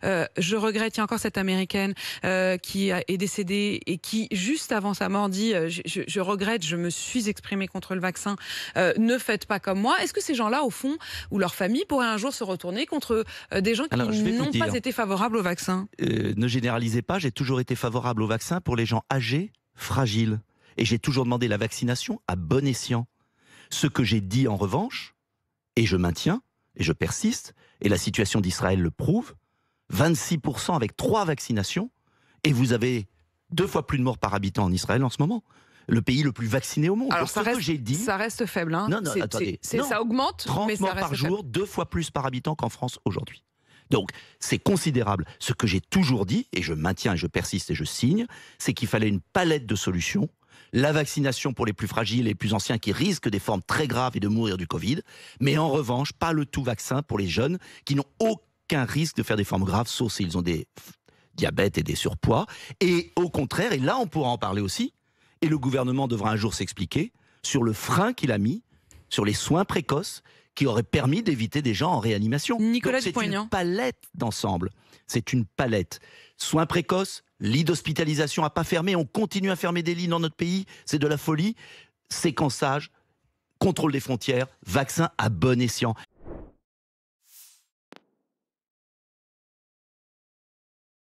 Je regrette, il y a encore cette Américaine qui est décédée et qui, juste avant sa mort, dit je regrette, je me suis exprimée contre le vaccin, ne faites pas comme moi. Est-ce que ces gens-là, au fond, ou leur famille, pourraient un jour se retourner contre des gens qui n'ont pas été favorables au vaccin? Ne généralisez pas, j'ai toujours été favorable au vaccin pour les gens âgés, fragiles. Et j'ai toujours demandé la vaccination à bon escient. Ce que j'ai dit en revanche, et je maintiens, et je persiste, et la situation d'Israël le prouve, 26% avec 3 vaccinations, et vous avez 2 fois plus de morts par habitant en Israël en ce moment. Le pays le plus vacciné au monde. Alors donc, ça reste faible. Hein. Non, attendez. Ça augmente, 30 mais ça morts reste par jour, faible. 2 fois plus par habitant qu'en France aujourd'hui. Donc, c'est considérable. Ce que j'ai toujours dit, et je maintiens, et je persiste, et je signe, c'est qu'il fallait une palette de solutions. La vaccination pour les plus fragiles et les plus anciens qui risquent des formes très graves et de mourir du Covid. Mais en revanche, pas le tout vaccin pour les jeunes qui n'ont aucun risque de faire des formes graves, sauf s'ils ont des diabètes et des surpoids. Et au contraire, et là on pourra en parler aussi, et le gouvernement devra un jour s'expliquer sur le frein qu'il a mis sur les soins précoces qui auraient permis d'éviter des gens en réanimation. Nicolas Donc, Dupont-Aignan. c'est une palette d'ensemble. C'est une palette. Soins précoces, lits d'hospitalisation à pas fermer, on continue à fermer des lits dans notre pays, c'est de la folie. Séquençage, contrôle des frontières, vaccin à bon escient.